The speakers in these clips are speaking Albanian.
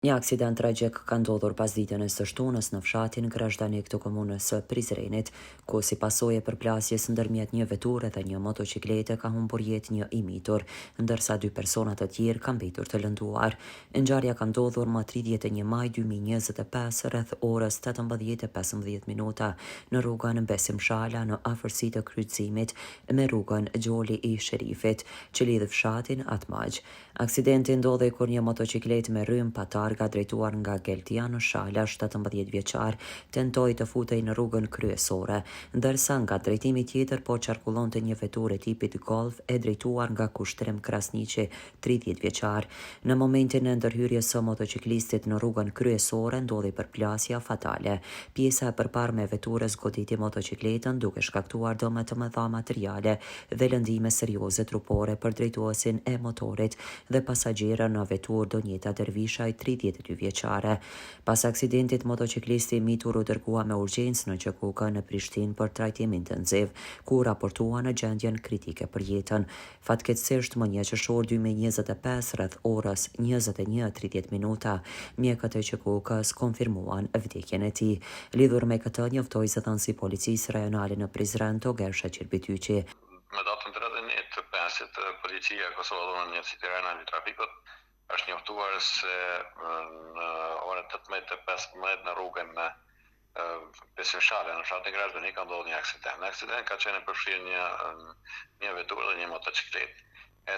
Një aksident tragjik ka ndodhur pas ditën e së shtunës në fshatin Grashdanik të komunës së Prizrenit, ku si pasojë e përplasjes ndërmjet një veture dhe një motociklete ka humbur jetë një i mitur, ndërsa 2 persona të tjerë kanë mbetur të lënduar. Ngjarja ka ndodhur më 31 maj 2025 rreth orës 18:15 minuta në rrugën Besim Shala në afërsi të kryqëzimit me rrugën Gjoli i Sherifit, që lidh fshatin Atmaq. Aksidenti ndodhi kur një motocikletë me rrym pa targa drejtuar nga Geltiano Shala, 17 vjeçar, tentoi të futej në rrugën kryesore, ndërsa nga drejtimi tjetër po qarkullonte një veture tipit Golf e drejtuar nga Kushtrim Krasniqi, 30 vjeçar. Në momentin e ndërhyrjes së motociklistit në rrugën kryesore ndodhi përplasja fatale. Pjesa e përparme e veturës goditi motocikletën, duke shkaktuar dëme të mëdha materiale dhe lëndime serioze trupore për drejtuesin e motorit dhe pasagjerë në veturë Donjeta Dervishaj, 32 vjeçare. Pas aksidentit, motociklisti i mitur u dërgua me urgjencë në Gjëkuka në Prishtinë për trajtim intensiv, ku raportua në gjendjen kritike për jetën. Fatkeqësisht, më 1 qershor 2025 rreth orës 21:30 minuta, mjekët e Gjëkukës konfirmuan vdekjen e tij. Lidhur me këtë, njoftoi zëdhënësi policisë rajonale në Prizren Togersha Qirbityqi. Me datën 31/5 policia e Kosovës dhënë një rajonale në trafikut është njoftuar se në orën 18:15 në rrugën Besim Shala në fshatin Grashdanik ka ndodhur një aksident. Në aksident ka qenë përfshirë një veturë dhe një motocikletë.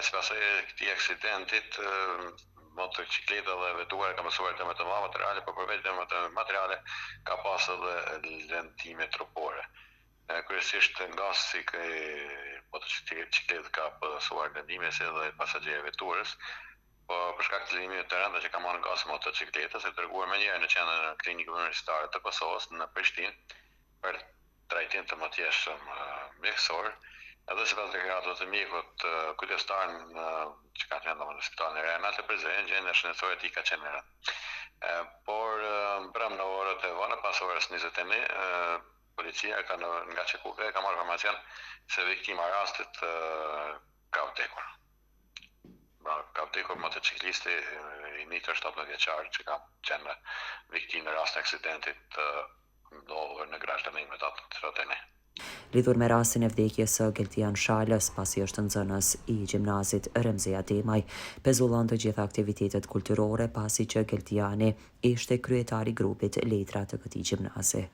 Sipas këtij aksidentit, motocikleta dhe vetura ka mësuar dëme të mëdha materiale, por përveç dëmeve të materiale ka pasur edhe lëndime trupore. Kryesisht nga si motocikletë ka pësuar lëndime si edhe pasagjerë veturës, po për shkak të lëndimeve të rënda që ka marrë gas motocikletës, e dërguar mënyrë në qendrën e klinikës universitare të Kosovës në Prishtinë për trajtim të mëtejshëm mjekësor. Edhe sipas deklaratave të mjekut kujdestar që kanë qenë në spitalin e rajonal të Prizrenit, gjendja shëndetësore e tij ka qenë e rëndë. Por brëm në orët e vonë pas orës 21, policia nga Gjëkuka ka marrë informacion se viktima e rastit ka vdekur. Ka vdekur motociklisti i mitur 17 vjeçar që ka qenë viktimë në rast të aksidentit ndodhur në Grashdanik me datën 31. Lidhur me rastin e vdekjes së Geltian Shalës, pasi është nxënës i gjimnazit Remzia Demaj, pezullon të gjitha aktivitetet kulturore, pasi që Geltiani ishte kryetari i grupit letra të këtij gjimnazi.